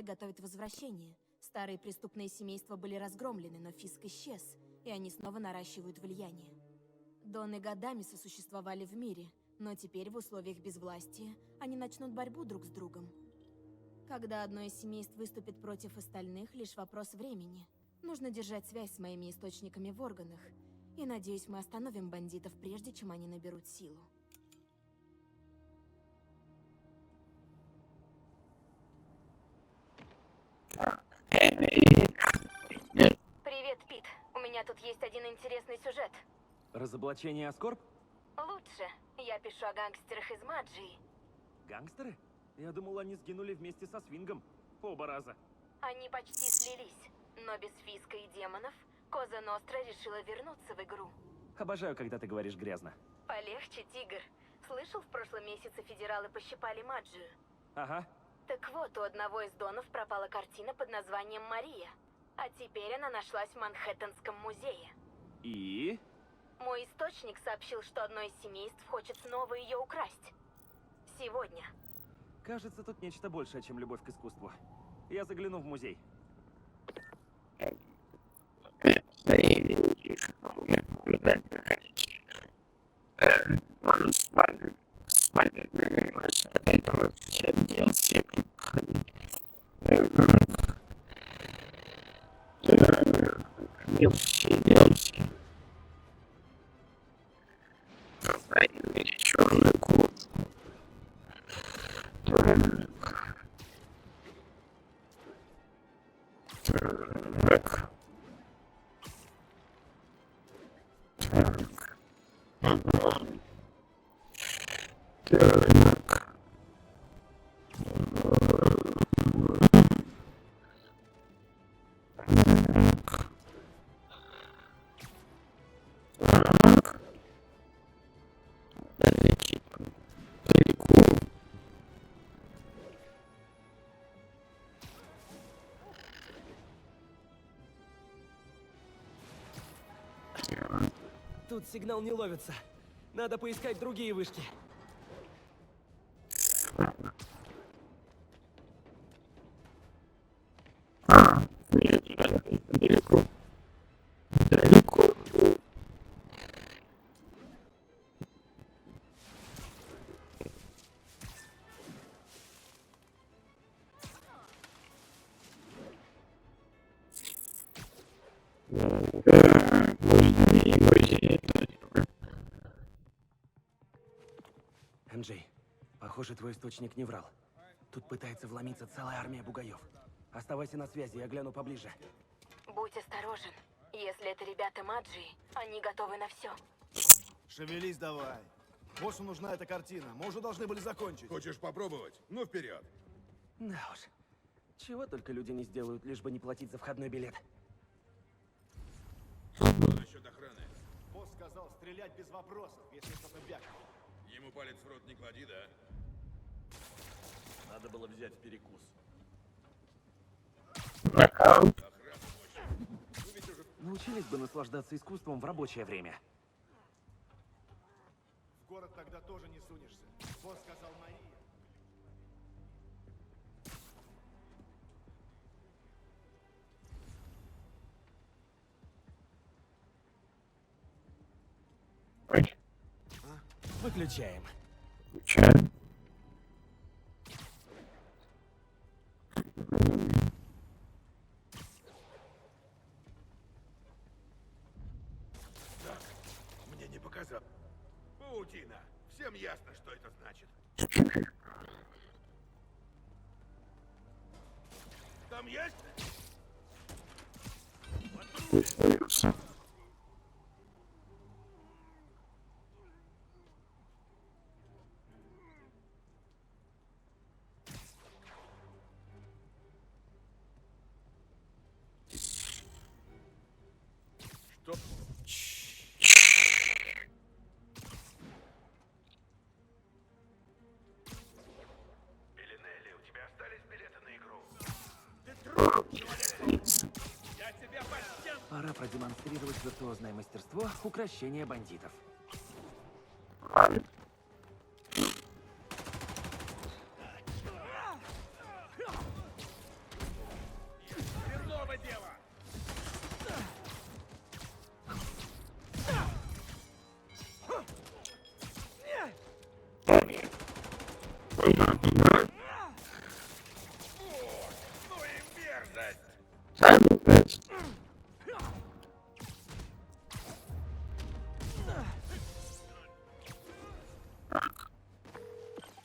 готовят возвращение. Старые преступные семейства были разгромлены, но Фиск исчез, и они снова наращивают влияние. Доны годами сосуществовали в мире, но теперь в условиях безвластия они начнут борьбу друг с другом. Когда одно из семейств выступит против остальных, лишь вопрос времени. Нужно держать связь с моими источниками в органах, и надеюсь, мы остановим бандитов, прежде чем они наберут силу. Привет, Пит. У меня тут есть один интересный сюжет. Разоблачение Аскорб? Лучше. Я пишу о гангстерах из Маджии. Гангстеры? Я думал, они сгинули вместе со Свингом. Оба раза. Они почти слились, но без Фиска и демонов Коза Ностра решила вернуться в игру. Обожаю, когда ты говоришь грязно. Полегче, тигр. Слышал, в прошлом месяце федералы пощипали Маджию? Ага. Так вот, у одного из донов пропала картина под названием «Мария». А теперь она нашлась в Манхэттенском музее. И? Мой источник сообщил, что одно из семейств хочет снова ее украсть. Сегодня. Кажется, тут нечто большее, чем любовь к искусству. Я загляну в музей. Тут сигнал не ловится. Надо поискать другие вышки. Энджей, похоже, твой источник не врал. Тут пытается вломиться целая армия бугаев. Оставайся на связи, я гляну поближе. Будь осторожен. Если это ребята Маджии, они готовы на все. Шевелись давай. Боссу нужна эта картина. Мы уже должны были закончить. Хочешь попробовать? Ну, вперед. Да уж. Чего только люди не сделают, лишь бы не платить за входной билет. Что насчет охраны? Босс сказал стрелять без вопросов, если что-то вякнет. Ему палец в рот не клади, да? Надо было взять в перекус. Охрана мощная. Вы ведь уже Научились бы наслаждаться искусством в рабочее время. В город тогда тоже не сунешься. Босс сказал Мария. Выключаем. мне не показал. Паутина. Всем ясно, что это значит. Там есть? Что? Белинелли, у тебя остались билеты на игру? Ты труп, человек! Я тебя почти... Пора продемонстрировать виртуозное мастерство укрощения бандитов. Здрасте.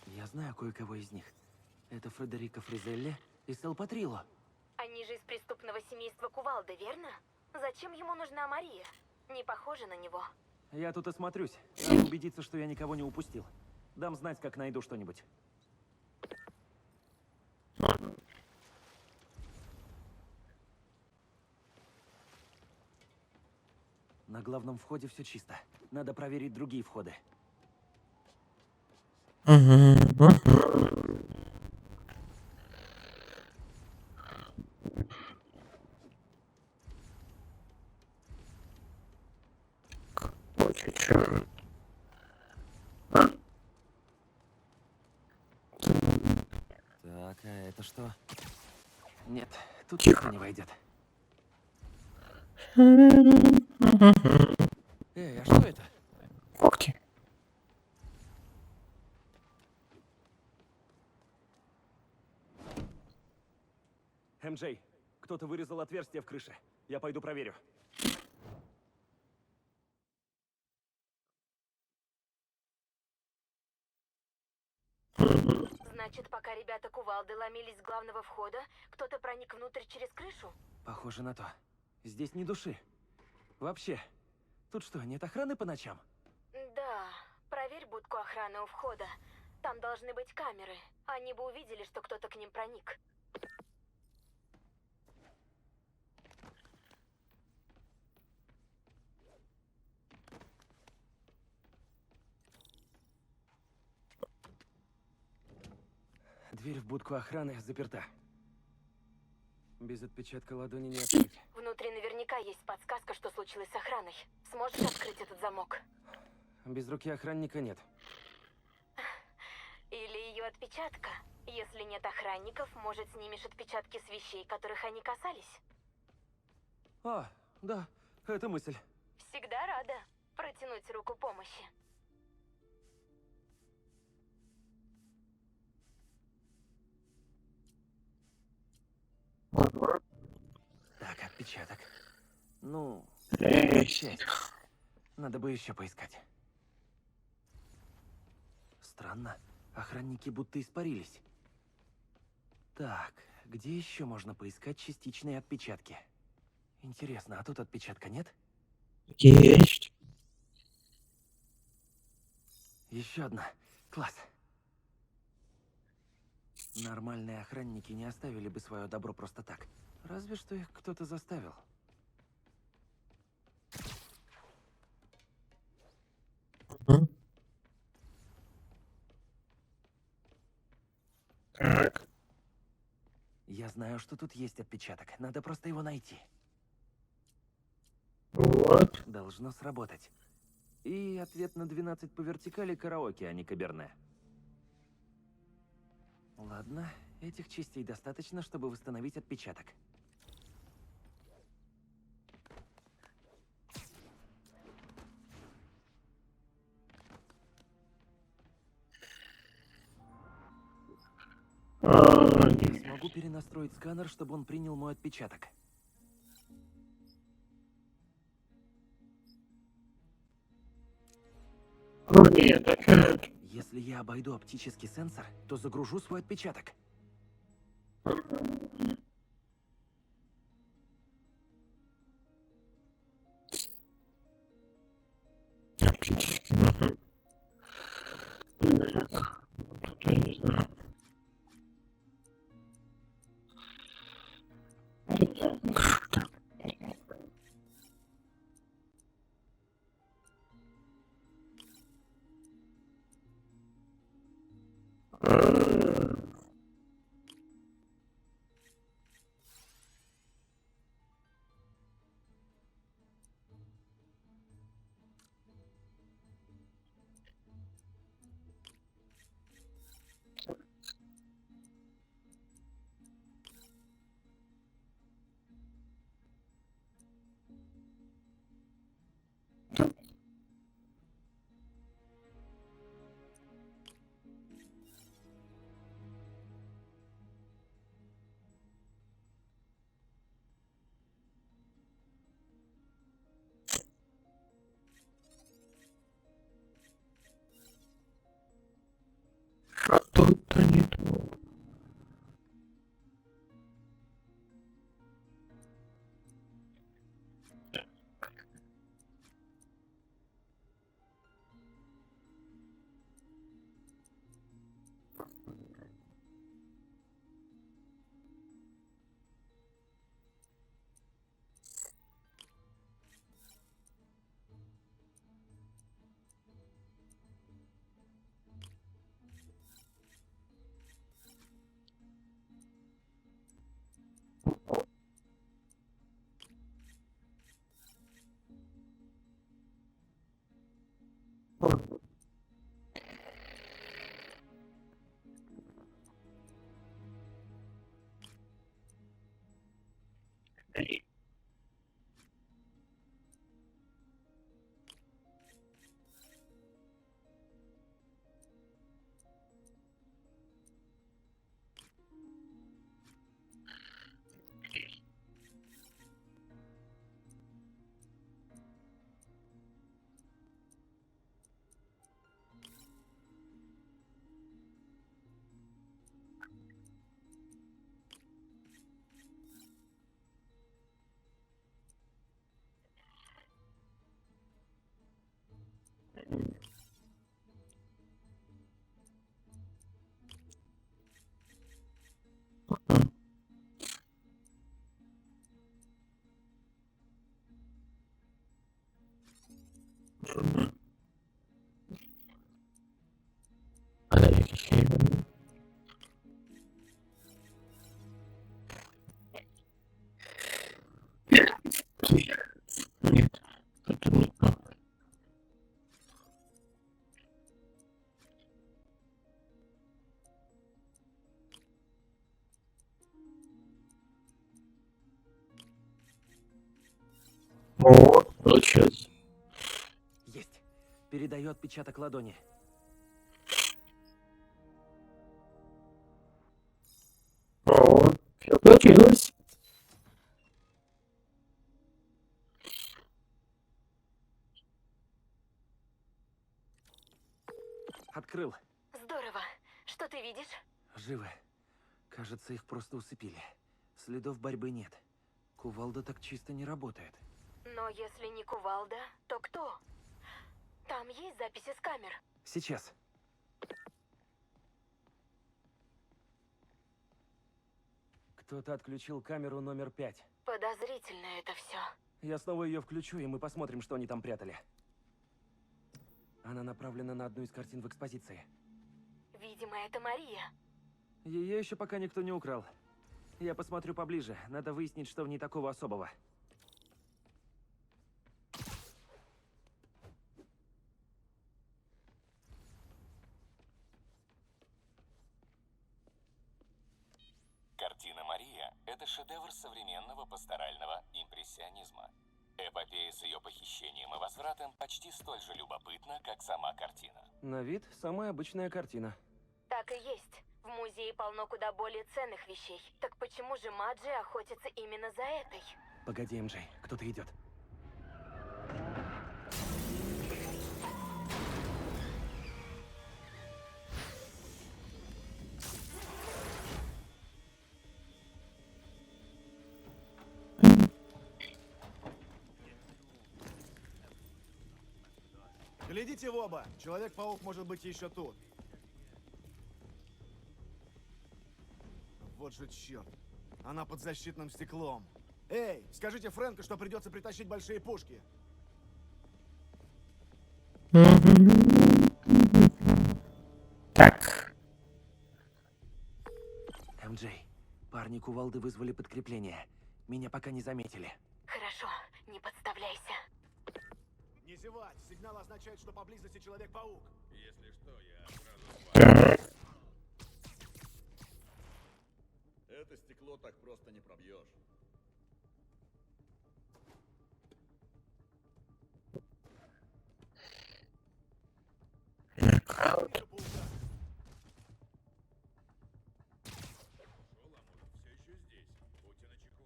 Я знаю кое-кого из них. Это Фредерико Фризелли и Салпатрило. Они же из преступного семейства Кувалды, верно? Зачем ему нужна Мария? Не похоже на него. Я тут осмотрюсь. Надо убедиться, что я никого не упустил. Дам знать, как найду что-нибудь. На главном входе все чисто. Надо проверить другие входы. Так, а это что? Нет, тут никто не войдет. Эй, а что это? Когти. МJ, кто-то вырезал отверстие в крыше. Я пойду проверю. Значит, пока ребята Кувалды ломились с главного входа, кто-то проник внутрь через крышу? Похоже на то. Здесь ни души. Вообще, тут что, нет охраны по ночам? Да, проверь будку охраны у входа. Там должны быть камеры. Они бы увидели, что кто-то к ним проник. Дверь в будку охраны заперта. Без отпечатка ладони не открыть. Внутри наверняка есть подсказка, что случилось с охраной. Сможешь открыть этот замок? Без руки охранника нет. Или ее отпечатка? Если нет охранников, может, снимешь отпечатки с вещей, которых они касались? А, да, это мысль. Всегда рада протянуть руку помощи. Так, отпечаток. Ну, Есть. часть. Надо бы еще поискать. Странно. Охранники будто испарились. Так, где еще можно поискать частичные отпечатки? Интересно, а тут отпечатка нет? Есть. Еще одна. Класс. Нормальные охранники не оставили бы свое добро просто так. Разве что их кто-то заставил. Так. Я знаю, что тут есть отпечаток. Надо просто его найти. Вот. Должно сработать. И ответ на 12 по вертикали караоке, а не каберне. Ладно, этих частей достаточно, чтобы восстановить отпечаток. Я смогу перенастроить сканер, чтобы он принял мой отпечаток. Нет, так. Если я обойду оптический сенсор, то загружу свой отпечаток. Оптически. Так. Тут я не знаю. Так. Окей. Але якісь іменно. Нет, это не то. О, получилось. Есть. Передаю отпечаток ладони. О, все получилось. Открыл. Здорово. Что ты видишь? Живы. Кажется, их просто усыпили. Следов борьбы нет. Кувалда так чисто не работает. Но если не кувалда, то кто? Там есть записи с камер. Сейчас. Кто-то отключил камеру номер 5. Подозрительно это все. Я снова ее включу, и мы посмотрим, что они там прятали. Она направлена на одну из картин в экспозиции. Видимо, это Мария. Ее еще пока никто не украл. Я посмотрю поближе. Надо выяснить, что в ней такого особого. Картина «Мария» — это шедевр современного пасторального импрессионизма. Эпопея с ее похищением и возвратом почти столь же любопытна, как сама картина. На вид самая обычная картина. Так и есть. В музее полно куда более ценных вещей. Так почему же Маджи охотится именно за этой? Погоди, МJ, кто-то идет. Глядите в оба. Человек-паук может быть еще тут. Вот же черт. Она под защитным стеклом. Эй, скажите Фрэнку, что придется притащить большие пушки. Так. МJ, парни кувалды вызвали подкрепление. Меня пока не заметили. Хорошо, не подставляйся. Не зевать. Сигнал означает, что поблизости Человек-паук. Если что, я сразу... Это стекло так просто не пробьешь. Ушел, а может, все еще здесь. Будьте начеку.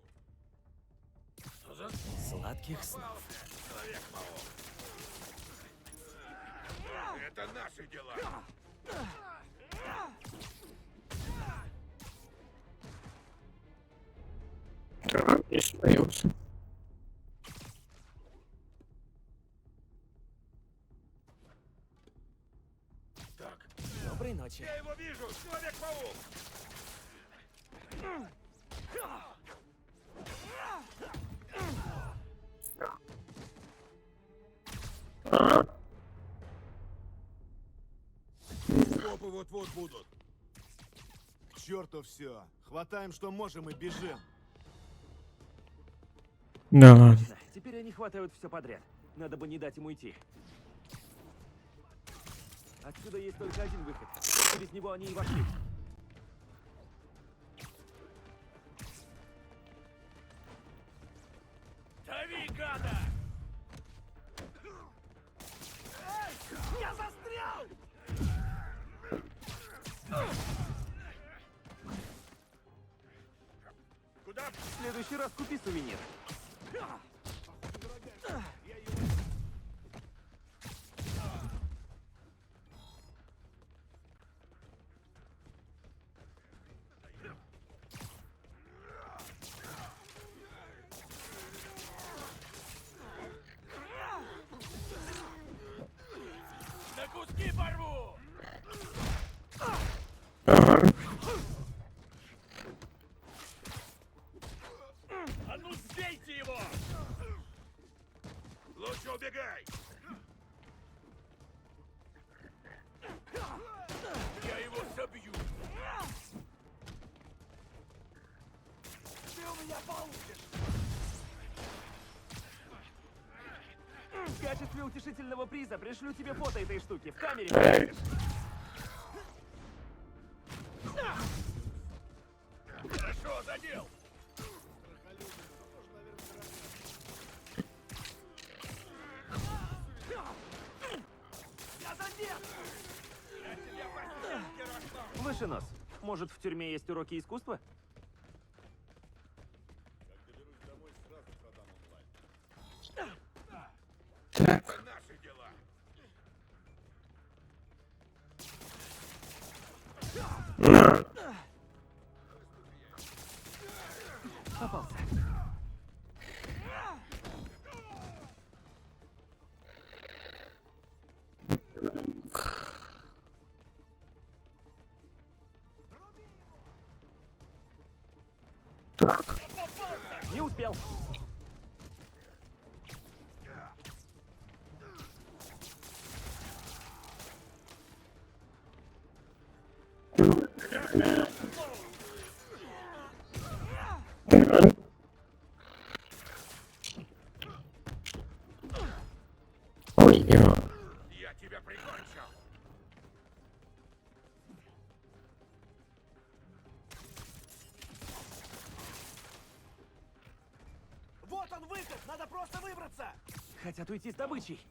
Сладких снов. Человек-паук. Это наши дела. Так, не смеялся. Так, Доброй ночи. я его вижу! Человек-паук! Копы вот-вот будут. К черту все. Хватаем, что можем, и бежим. Да. Теперь они хватают все подряд. Надо бы не дать ему идти. Отсюда есть только один выход. Через него они и вошли. Лови, гада! Я застрял! Куда? В следующий раз купи сувенир. На куски порву! Ага. А ну сбейте его! Лучше убегай! Я его собью! Ты у меня получишь! В качестве утешительного приза пришлю тебе фото этой штуки. В камере Так. посмотришь. Хорошо, задел! Я задет! Я тебя по стенке расставлю! Выше нос. Может, в тюрьме есть уроки искусства? Так. Это наши дела! На. Попался. Так. Не успел. Ой, я. Я тебя прикончил! Вот он выход! Надо просто выбраться! Хотят уйти с добычей.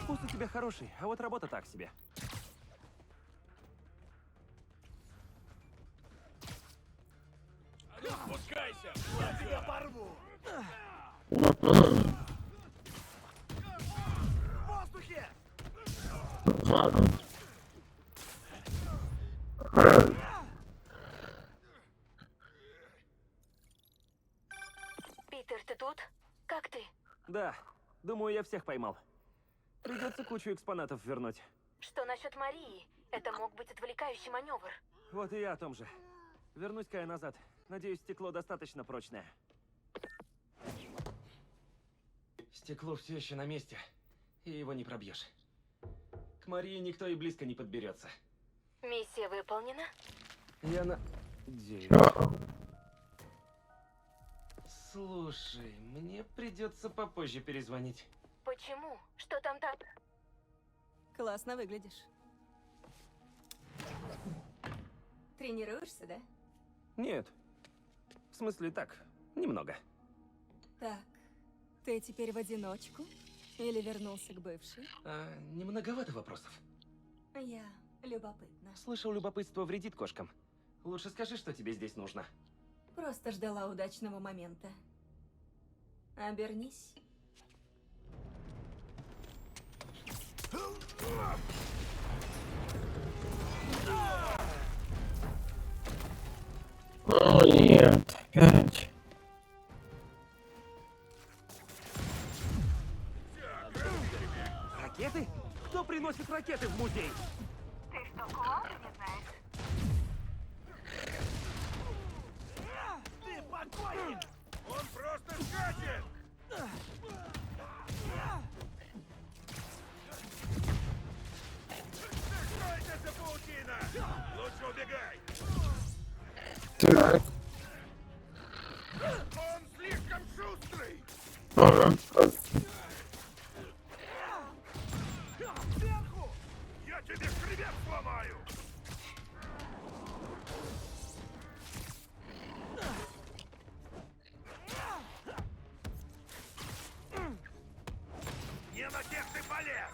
Вкус у тебя хороший, а вот работа так себе. А ну спускайся! Я тебя порву! Ага. В воздухе! Ладно. Питер, ты тут? Как ты? Да, думаю, я всех поймал. Придется кучу экспонатов вернуть. Что насчет Марии? Это мог быть отвлекающий маневр. Вот и я о том же. Вернусь-ка я назад. Надеюсь, стекло достаточно прочное. Стекло все еще на месте, и его не пробьешь. К Марии никто и близко не подберется. Миссия выполнена? Я надеюсь. Ага. Слушай, мне придется попозже перезвонить. Почему? Что там так? Классно выглядишь. Тренируешься, да? Нет. В смысле, так, немного. Так, ты теперь в одиночку? Или вернулся к бывшей? Не многовато вопросов. Я любопытна. Слышал, любопытство вредит кошкам. Лучше скажи, что тебе здесь нужно. Просто ждала удачного момента. Обернись. О, нет, опять. Ракеты? Кто приносит ракеты в музей? Ты что, клоуна не знаешь? Ты покойник! Он просто скачет! Что это за паутина? Лучше убегай! Так. Он слишком шустрый! Ага. Сверху! Я тебе хребет сломаю! полез!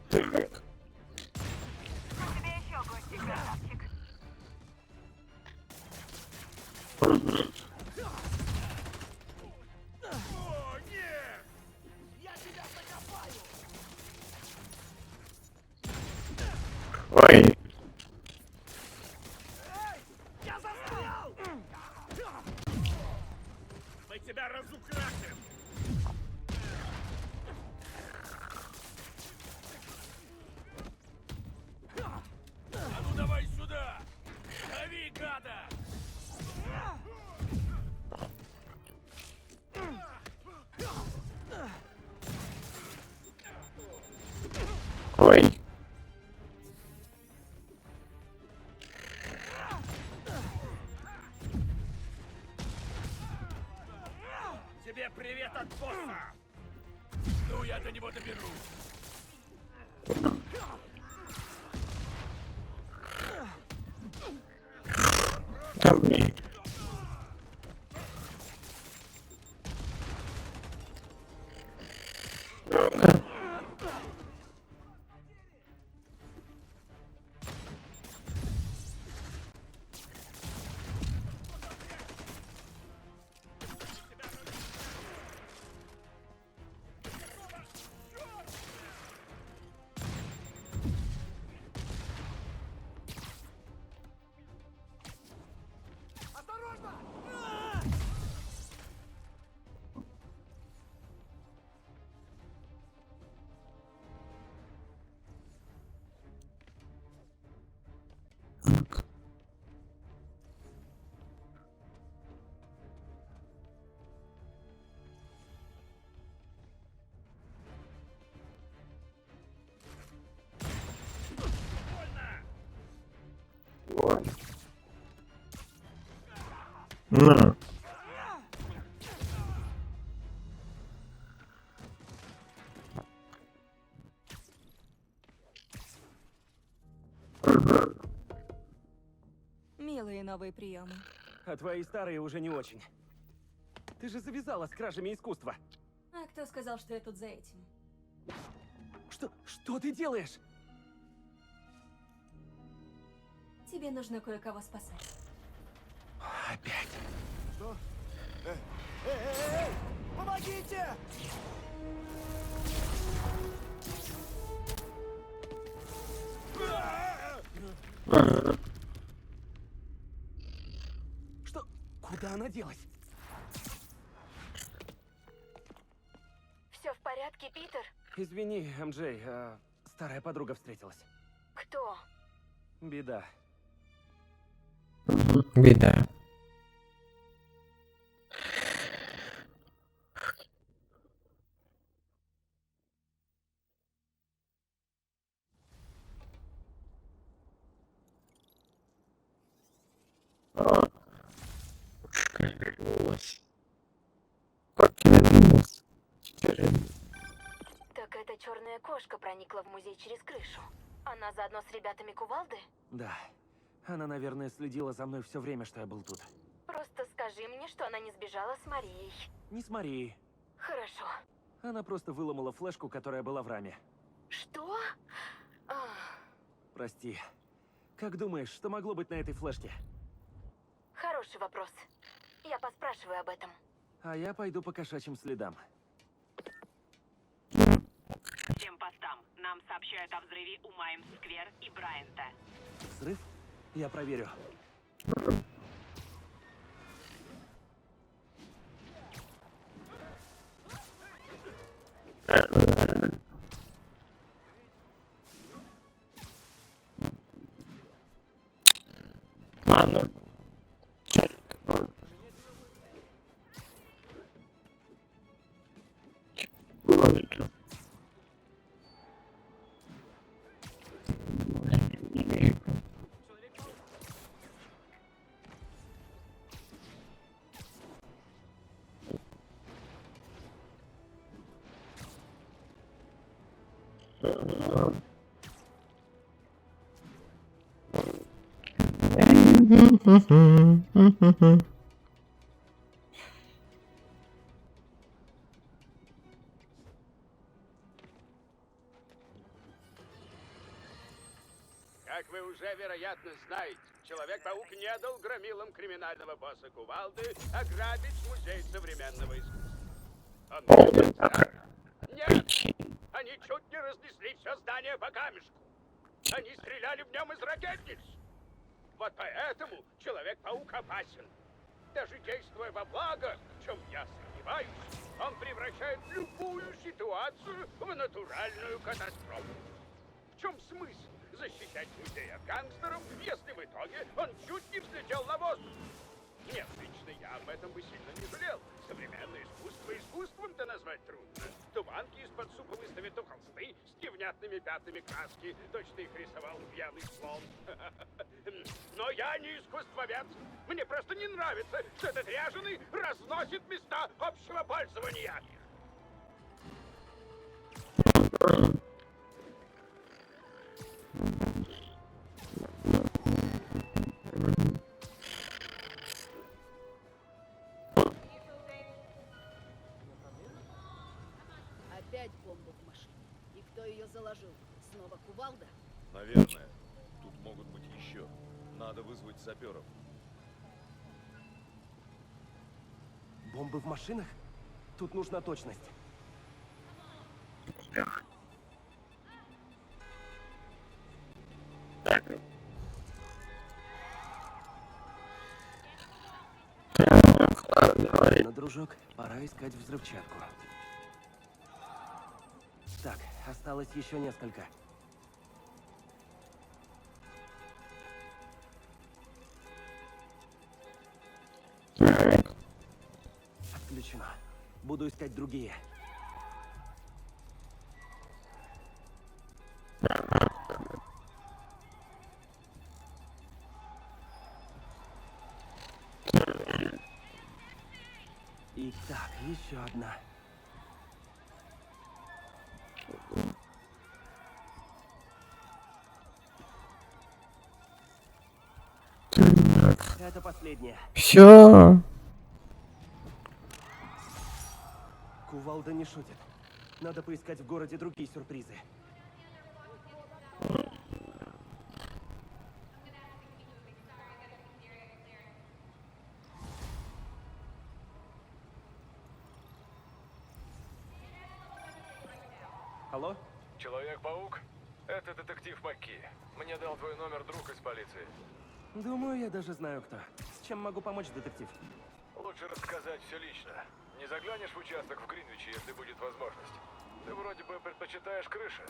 Так. О, нет! Ой. Мы тебя разукрасим! А ну давай сюда! Лови, гада! Ой. Тебе привет от босса! Ну, я до него доберусь! Да блин. Ой. На. Милые новые приемы. А твои старые уже не очень. Ты же завязала с кражами искусства. А кто сказал, что я тут за этим? Что ты делаешь? Тебе нужно кое-кого спасать. Опять. Что? Эй! Помогите! Что? Куда она делась? Все в порядке, Питер? Извини, МJ, старая подруга встретилась. Кто? Беда. Беда. Как вернулась. Как я вернулась. Так эта черная кошка проникла в музей через крышу. Она заодно с ребятами кувалды? Да. Она, наверное, следила за мной все время, что я был тут. Просто скажи мне, что она не сбежала с Марией. Не с Марией. Хорошо. Она просто выломала флешку, которая была в раме. Что? Ах, Прости. Как думаешь, что могло быть на этой флешке? хороший вопрос. Я поспрашиваю об этом. А я пойду по кошачьим следам. Всем постам. Нам сообщают о взрыве у Маймс-сквер и Брайанта. Взрыв? Я проверю. Ладно. Ладно. Как вы уже, вероятно, знаете, Человек-паук не дал громилам криминального босса Кувалды ограбить музей современного искусства. Он молодец, да? Нет! Они чуть не разнесли все здание по камешку. Они стреляли в нем из ракетниц. Вот поэтому Человек-паук опасен. Даже действуя во благо, в чем я сомневаюсь, он превращает любую ситуацию в натуральную катастрофу. В чем смысл защищать музей от гангстеров, если в итоге он чуть не взлетел на воздух? Нет, лично я об этом бы сильно не жалел. Современное искусство искусством-то назвать трудно. То банки из-под супа выставят, то холсты с невнятными пятнами краски. Точно их рисовал пьяный слон. Но я не искусствовед. Мне просто не нравится, что этот ряженый разносит места общего пользования. Опять бомба в машине. И кто ее заложил? Снова Кувалда? Наверное. Тут могут быть еще. Надо вызвать саперов. Бомбы в машинах? Тут нужна точность. Ну, дружок, пора искать взрывчатку. Так, осталось еще несколько. Отключено. Буду искать другие. И так, еще одна. Это последняя. Все. Кувалда не шутит. Надо поискать в городе другие сюрпризы. Алло? Человек-паук? Это детектив Макки. Мне дал твой номер друг из полиции. Думаю, я даже знаю кто. С чем могу помочь, детектив? Лучше рассказать все лично. Не заглянешь в участок в Гринвиче, если будет возможность. Ты вроде бы предпочитаешь крыши.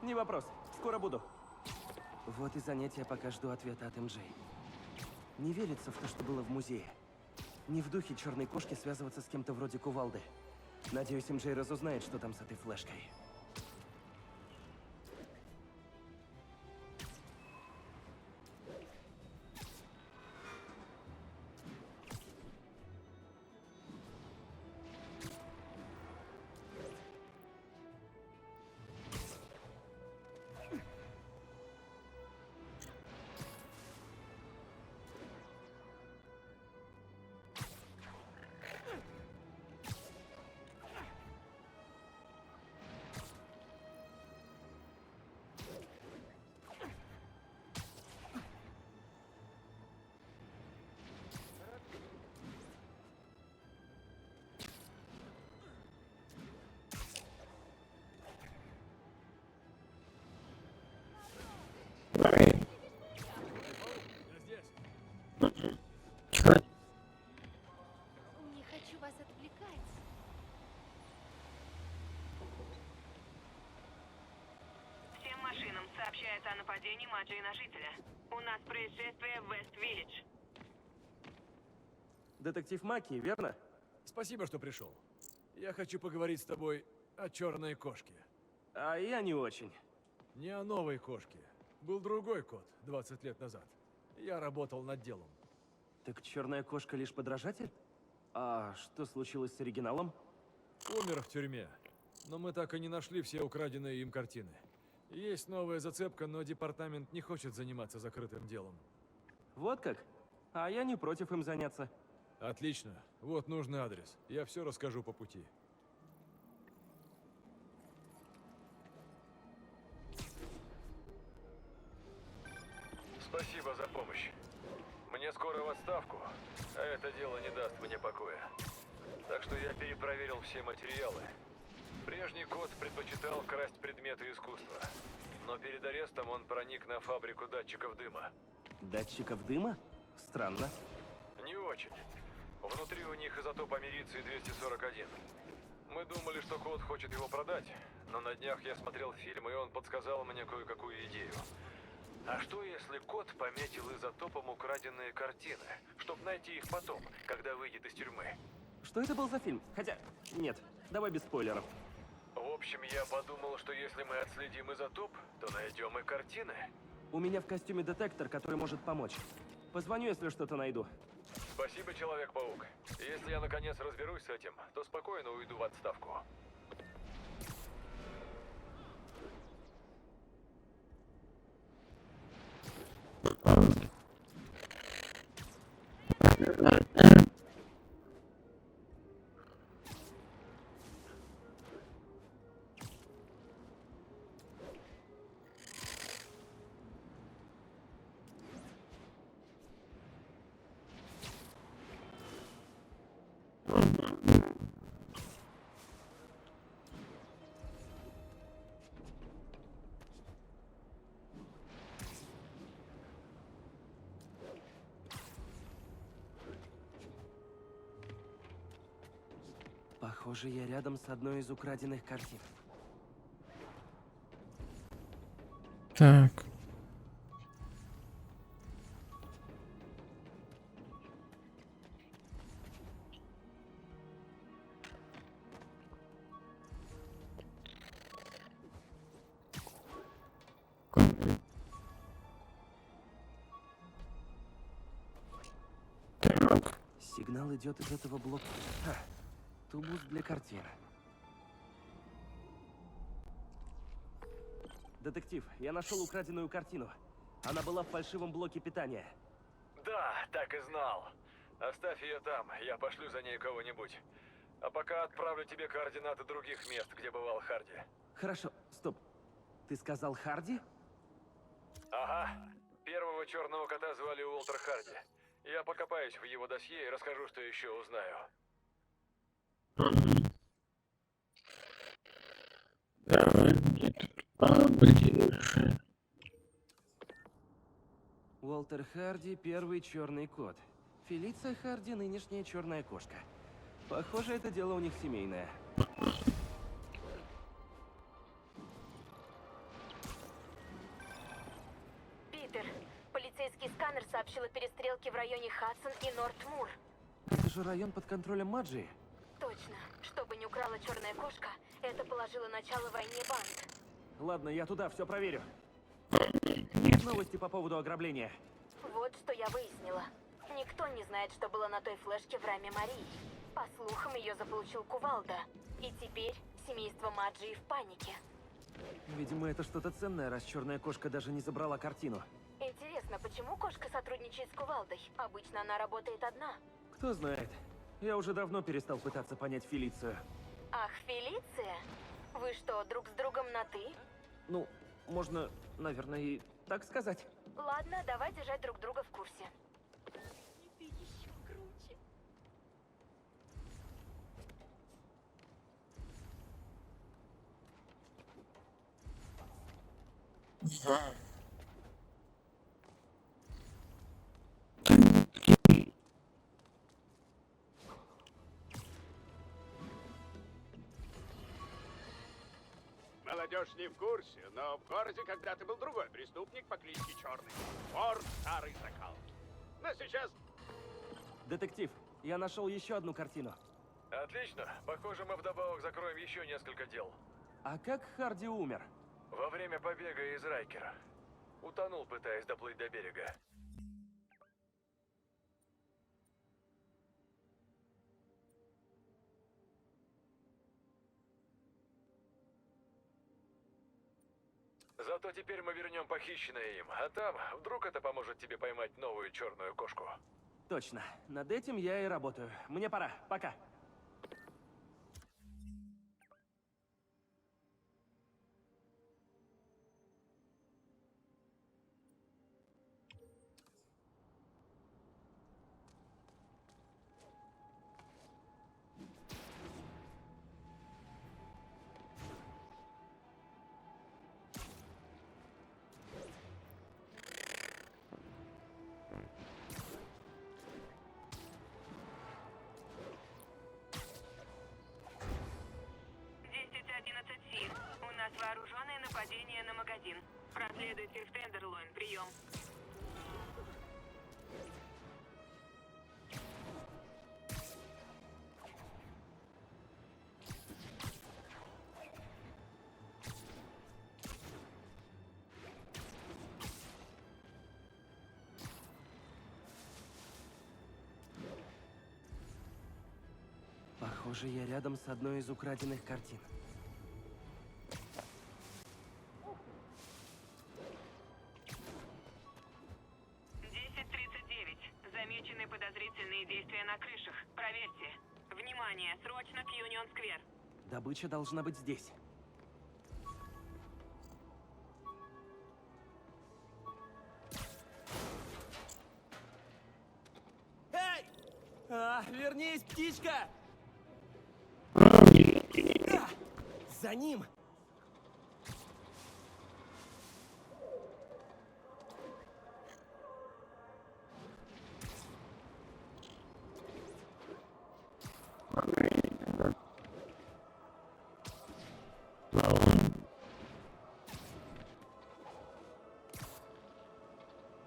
Не вопрос. Скоро буду. Вот и занятие, пока жду ответа от МJ. Не верится в то, что было в музее. Не в духе черной кошки связываться с кем-то вроде Кувалды. Надеюсь, МJ разузнает, что там с этой флешкой. Не хочу вас отвлекать. Всем машинам сообщается о нападении Маджи на жителя. У нас происшествие в Вест-Виллидж. Детектив Маки, верно? Спасибо, что пришел. Я хочу поговорить с тобой о черной кошке. А я не очень. Не о новой кошке. Был другой кот 20 лет назад. Я работал над делом. Так черная кошка лишь подражатель? А что случилось с оригиналом? Умер в тюрьме. Но мы так и не нашли все украденные им картины. Есть новая зацепка, но департамент не хочет заниматься закрытым делом. Вот как? А я не против им заняться. Отлично. Вот нужный адрес. Я все расскажу по пути. Спасибо за помощь. Мне скоро в отставку, а это дело не даст мне покоя. Так что я перепроверил все материалы. Прежний кот предпочитал красть предметы искусства. Но перед арестом он проник на фабрику датчиков дыма. Датчиков дыма? Странно. Не очень. Внутри у них изотоп америции 241. Мы думали, что кот хочет его продать, но на днях я смотрел фильм, и он подсказал мне кое-какую идею. А что если кот пометил изотопом украденные картины, чтобы найти их потом, когда выйдет из тюрьмы? Что это был за фильм? Хотя, нет, давай без спойлеров. В общем, я подумал, что если мы отследим изотоп, то найдем и картины. У меня в костюме детектор, который может помочь. Позвоню, если что-то найду. Спасибо, Человек-паук. Если я наконец разберусь с этим, то спокойно уйду в отставку. Похоже, я рядом с одной из украденных картин. Так. Так. Сигнал идет из этого блока. Тубус для картин. Детектив, я нашел украденную картину. Она была в фальшивом блоке питания. Да, так и знал. Оставь ее там, я пошлю за ней кого-нибудь. А пока отправлю тебе координаты других мест, где бывал Харди. Хорошо, стоп. Ты сказал Харди? Ага. Первого черного кота звали Уолтер Харди. Я покопаюсь в его досье и расскажу, что еще узнаю. Давай мне тут поближе. Уолтер Харди, первый черный кот. Фелиция Харди, нынешняя черная кошка. Похоже, это дело у них семейное. Питер, полицейский сканер сообщил о перестрелке в районе Хадсон и Норт-Мур. Это же район под контролем Маджии. Точно. Чтобы не украла черная кошка, это положило начало войне банд. Ладно, я туда все проверю. Новости по поводу ограбления. Вот что я выяснила. Никто не знает, что было на той флешке в раме Марии. По слухам, ее заполучил Кувалда. И теперь семейство Маджии в панике. Видимо, это что-то ценное, раз черная кошка даже не забрала картину. Интересно, почему кошка сотрудничает с Кувалдой? Обычно она работает одна. Кто знает. Я уже давно перестал пытаться понять Фелицию. Ах, Фелиция? Вы что, друг с другом на «ты»? Ну, можно, наверное, и так сказать. Ладно, давай держать друг друга в курсе. И ты еще круче. Молодежь не в курсе, но в городе когда-то был другой преступник по кличке Черный. Вор старой закалки. Но сейчас... Детектив, я нашел еще одну картину. Отлично. Похоже, мы вдобавок закроем еще несколько дел. А как Харди умер? Во время побега из Райкера. Утонул, пытаясь доплыть до берега. Зато теперь мы вернем похищенное им, а там вдруг это поможет тебе поймать новую черную кошку. Точно. Над этим я и работаю. Мне пора. Пока. Последуйте в Тендерлойн. Прием. Похоже, я рядом с одной из украденных картин. Замечены подозрительные действия на крышах. Проверьте. Внимание, срочно к Юнион-сквер. Добыча должна быть здесь. Эй! Вернись, птичка! За ним!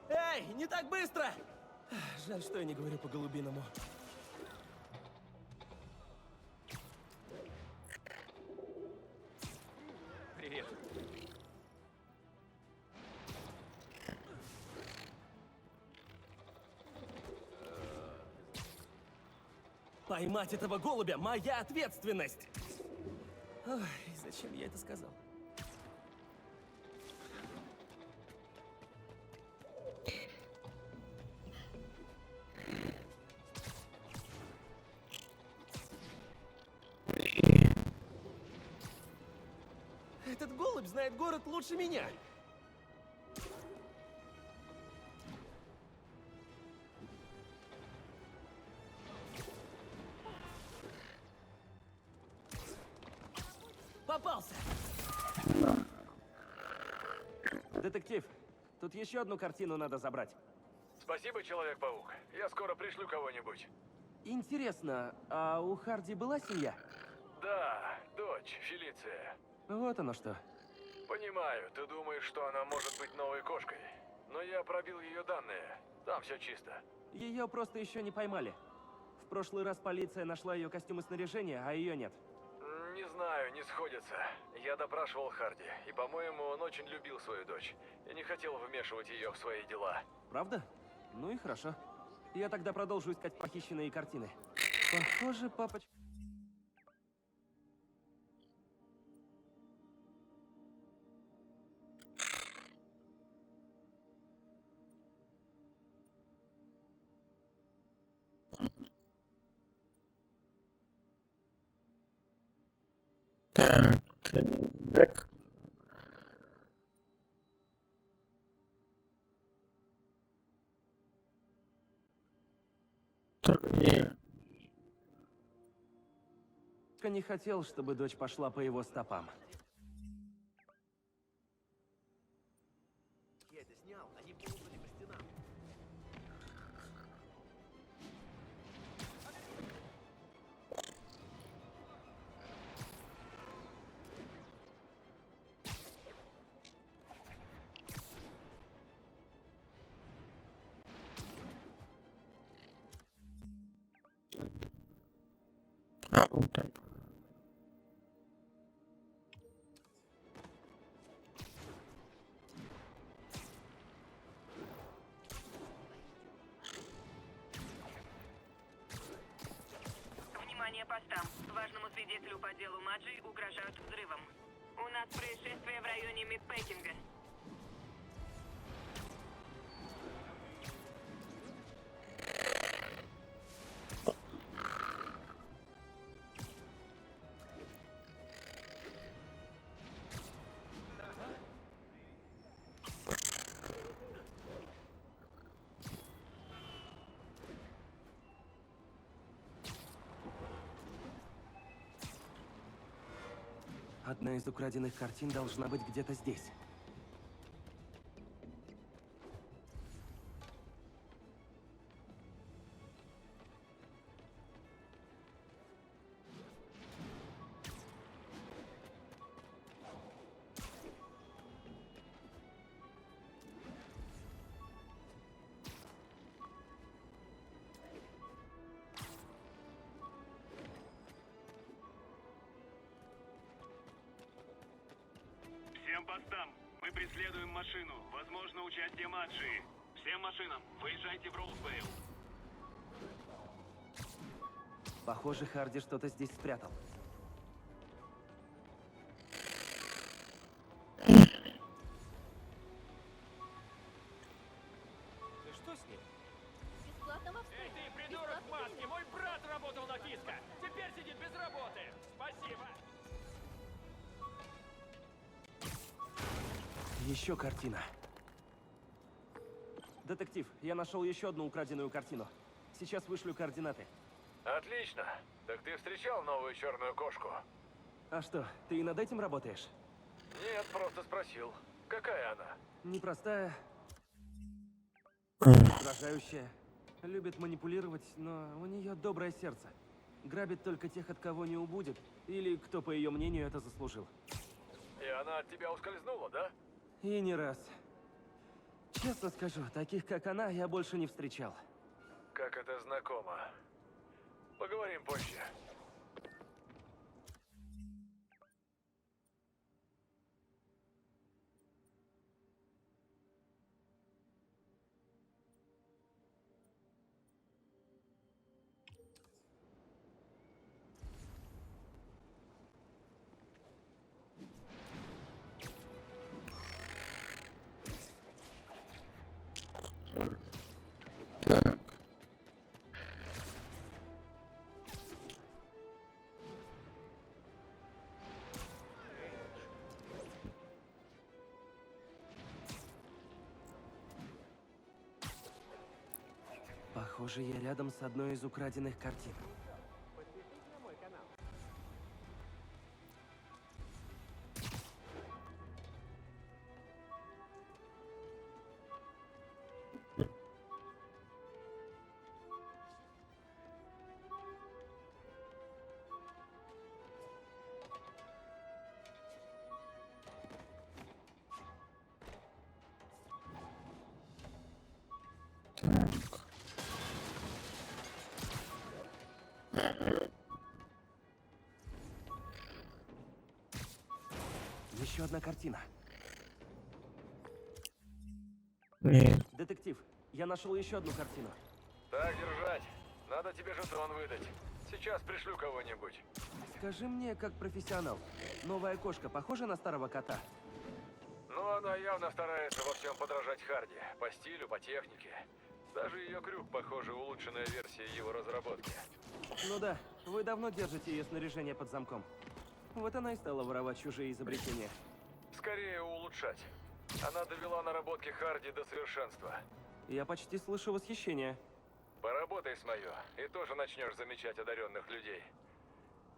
Эй, не так быстро! Жаль, что я не говорю по-голубиному. Привет. Поймать этого голубя — моя ответственность! Ой, зачем я это сказал? Этот голубь знает город лучше меня. Попался! Детектив, тут еще одну картину надо забрать. Спасибо, Человек-паук. Я скоро пришлю кого-нибудь. Интересно, а у Харди была семья? Да, дочь, Фелиция. Вот оно что. Понимаю, ты думаешь, что она может быть новой кошкой. Но я пробил ее данные. Там все чисто. Ее просто еще не поймали. В прошлый раз полиция нашла ее костюм и снаряжение, а ее нет. Не знаю, не сходится. Я допрашивал Харди, и, по-моему, он очень любил свою дочь. И не хотел вмешивать ее в свои дела. Правда? Ну и хорошо. Я тогда продолжу искать похищенные картины. Похоже, папочка... Так, так. Так, Не хотел, чтобы дочь пошла по его стопам. Я это снял, они ползали по стенам. вот так. Внимание постам. Важному свидетелю по делу Маджи угрожают взрывом. У нас происшествие в районе Мидпекинга. Одна из украденных картин должна быть где-то здесь. постам. Мы преследуем машину. Возможно, участие Маджи. Всем машинам, выезжайте в Роузвейл. Похоже, Харди что-то здесь спрятал. Ты что с ним? Бесплатного Эй, ты, придурок в маске! Мой брат работал на Фиско! Теперь сидит без работы! Спасибо! Еще картина. Детектив, я нашел еще одну украденную картину. Сейчас вышлю координаты. Отлично. Так ты встречал новую черную кошку? А что, ты и над этим работаешь? Нет, просто спросил. Какая она? Непростая, угрожающая. Любит манипулировать, но у нее доброе сердце. Грабит только тех, от кого не убудет, или кто, по ее мнению, это заслужил. И она от тебя ускользнула, да? И не раз. Честно скажу, таких, как она, я больше не встречал. Как это знакомо. Поговорим позже. Так. Похоже, я рядом с одной из украденных картин. Еще одна картина. Нет. Детектив, я нашел еще одну картину. Так держать. Надо тебе жетон выдать. Сейчас пришлю кого-нибудь. Скажи мне, как профессионал, новая кошка похожа на старого кота? Ну, она явно старается во всем подражать Харди. По стилю, по технике. Даже ее крюк, похоже, улучшенная версия его разработки. Ну да, вы давно держите ее снаряжение под замком. Вот она и стала воровать чужие изобретения. Скорее улучшать. Она довела наработки Харди до совершенства. Я почти слышу восхищение. Поработай с моё, и тоже начнешь замечать одаренных людей.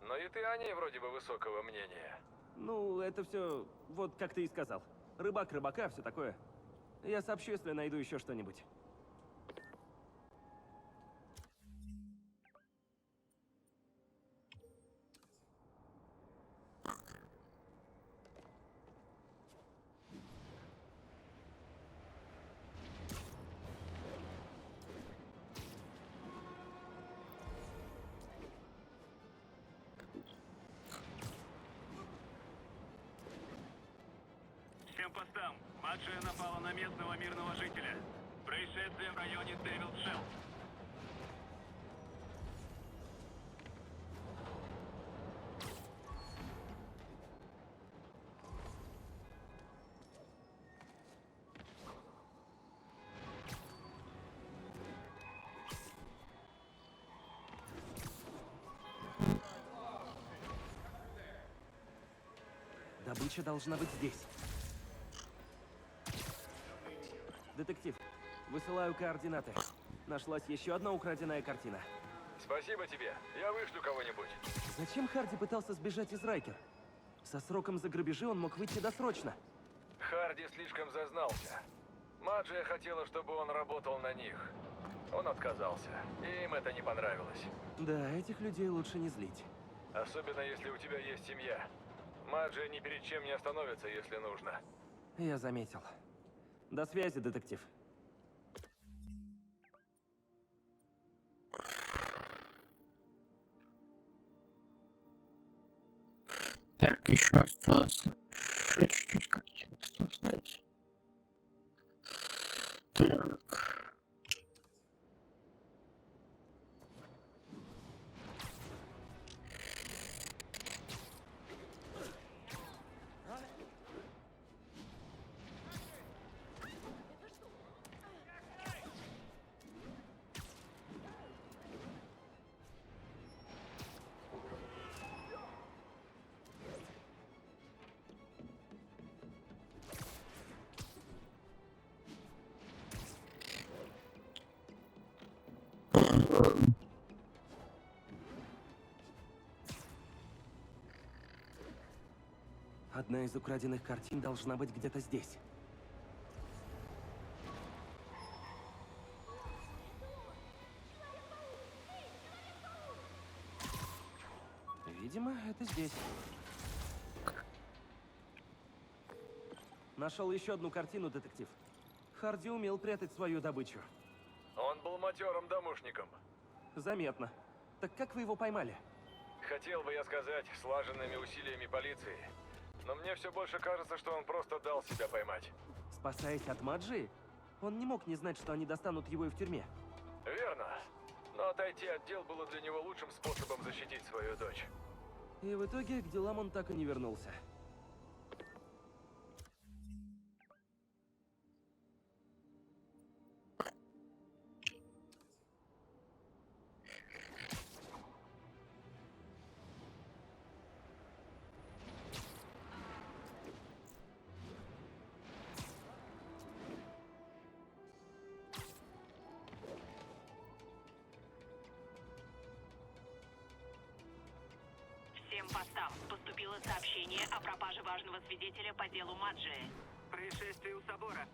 Но и ты о ней вроде бы высокого мнения. Ну, это все, вот как ты и сказал. Рыбак рыбака, все такое. Я сообщу, если найду еще что-нибудь. Всем постам. Маджия напала на местного мирного жителя. Происшествие в районе Дэвилшелл. Добыча должна быть здесь. Детектив, высылаю координаты. Нашлась еще одна украденная картина. Спасибо тебе. Я вышлю кого-нибудь. Зачем Харди пытался сбежать из Райкер? Со сроком за грабежи он мог выйти досрочно. Харди слишком зазнался. Маджия хотела, чтобы он работал на них. Он отказался. И им это не понравилось. Да, этих людей лучше не злить. Особенно, если у тебя есть семья. Маджия ни перед чем не остановится, если нужно. Я заметил. До связи, детектив. Так, еще осталось еще чуть-чуть картинку создать. Так. Одна из украденных картин должна быть где-то здесь. Видимо, это здесь. Нашел еще одну картину, детектив. Харди умел прятать свою добычу. Он был матерым домушником. Заметно. Так как вы его поймали? Хотел бы я сказать, слаженными усилиями полиции. Но мне все больше кажется, что он просто дал себя поймать. Спасаясь от Маджи? Он не мог не знать, что они достанут его и в тюрьме. Верно. Но отойти от дел было для него лучшим способом защитить свою дочь. И в итоге к делам он так и не вернулся. Всем постам поступило сообщение о пропаже важного свидетеля по делу Маджи. Происшествие у собора.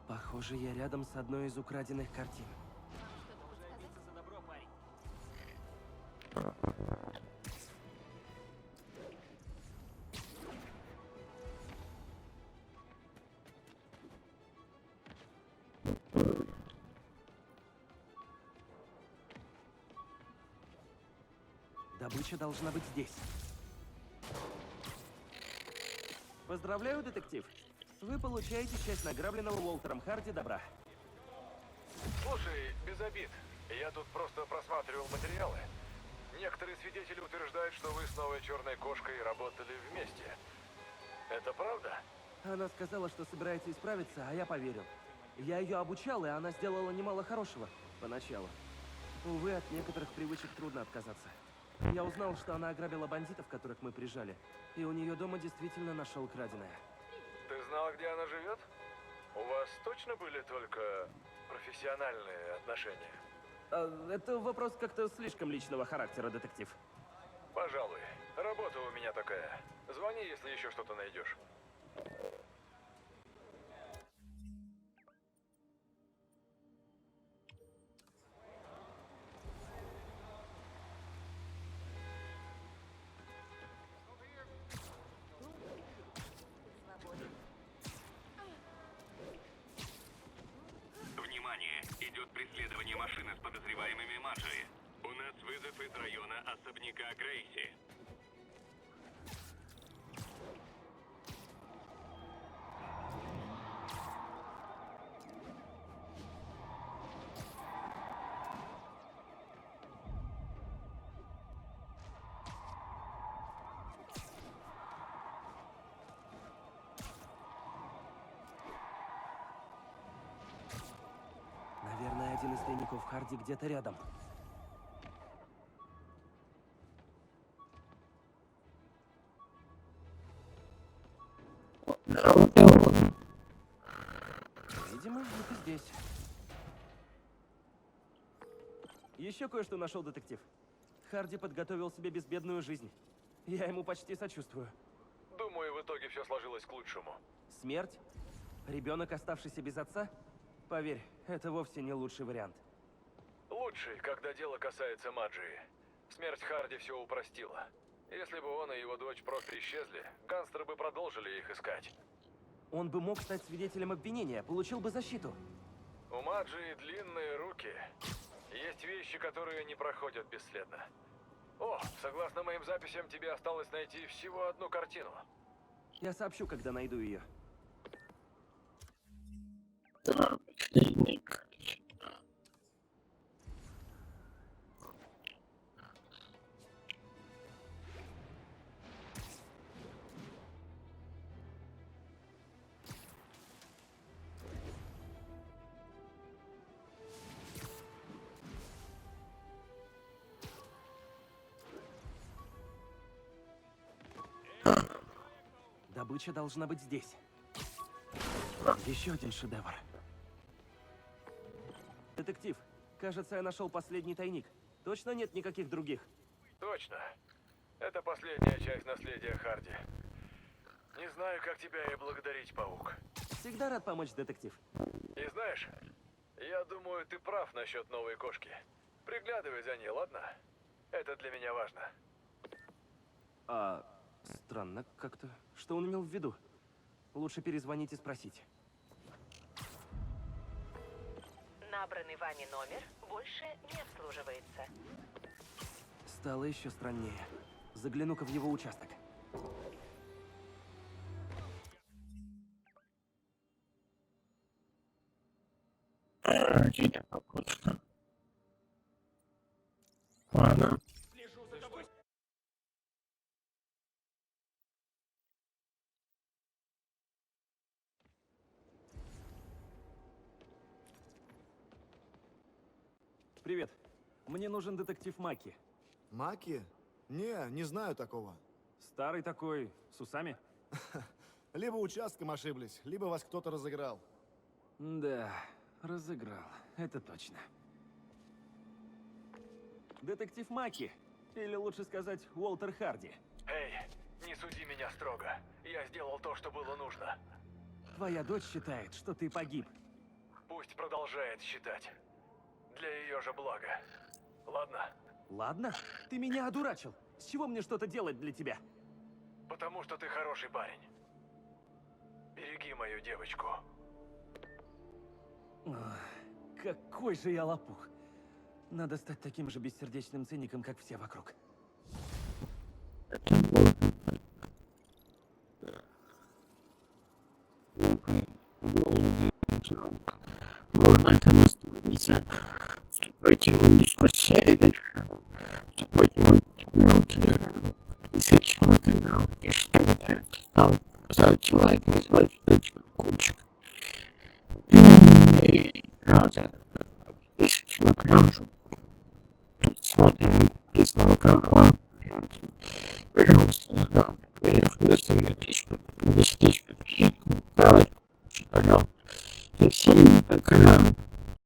Похоже, я рядом с одной из украденных картин. Добыча должна быть здесь. Поздравляю, детектив. Вы получаете часть награбленного Уолтером Харди добра. Слушай, без обид. Я тут просто просматривал материалы. Некоторые свидетели утверждают, что вы с новой черной кошкой работали вместе. Это правда? Она сказала, что собирается исправиться, а я поверил. Я ее обучал, и она сделала немало хорошего поначалу. Увы, от некоторых привычек трудно отказаться. Я узнал, что она ограбила бандитов, которых мы прижали, и у нее дома действительно нашел краденое. Ты знал, где она живет? У вас точно были только профессиональные отношения? Это вопрос как-то слишком личного характера, детектив. Пожалуй. Работа у меня такая. Звони, если еще что-то найдешь. Внимание! Идет преследование машины с подозреваемыми Маджи. У нас вызов из района особняка Грейси. Наверное, один из тайников Харди где-то рядом. Да, вот и он. Видимо, это здесь. Еще кое-что нашел, детектив. Харди подготовил себе безбедную жизнь. Я ему почти сочувствую. Думаю, в итоге все сложилось к лучшему. Смерть? Ребенок, оставшийся без отца? Поверь, это вовсе не лучший вариант. Лучший, когда дело касается Маджии. Смерть Харди все упростила. Если бы он и его дочь просто исчезли, гангстеры бы продолжили их искать. Он бы мог стать свидетелем обвинения, получил бы защиту. У Маджии длинные руки. Есть вещи, которые не проходят бесследно. О, согласно моим записям, тебе осталось найти всего одну картину. Я сообщу, когда найду ее. Да, последний картина. Добыча должна быть здесь. Еще один шедевр. Детектив, кажется, я нашел последний тайник. Точно нет никаких других? Точно. Это последняя часть наследия Харди. Не знаю, как тебя и благодарить, паук. Всегда рад помочь, детектив. И знаешь, я думаю, ты прав насчет новой кошки. Приглядывай за ней, ладно? Это для меня важно. Странно как-то. Что он имел в виду? Лучше перезвонить и спросить. Набранный вами номер больше не обслуживается. Стало еще страннее. Загляну-ка в его участок. Где-то попутно. Ладно. Привет. Мне нужен детектив Маки. Маки? Не знаю такого. Старый такой, с усами? Либо участком ошиблись, либо вас кто-то разыграл. Да, разыграл. Это точно. Детектив Маки. Или лучше сказать, Уолтер Харди. Эй, не суди меня строго. Я сделал то, что было нужно. Твоя дочь считает, что ты погиб. Пусть продолжает считать. Для ее же блага. Ладно? Ладно? Ты меня одурачил. С чего мне что-то делать для тебя? Потому что ты хороший парень. Береги мою девочку. Ох, какой же я лопух. Надо стать таким же бессердечным циником, как все вокруг. Это было можно это остановиться. Вступайте в дискуссию. Вступайте в исключительно на канал. И что это? Ставьте лайк, не забывайте колокольчик. И надо исключительно на канал. Смотрим из канала. Пожалуйста, да. Я достаю 10 тысяч.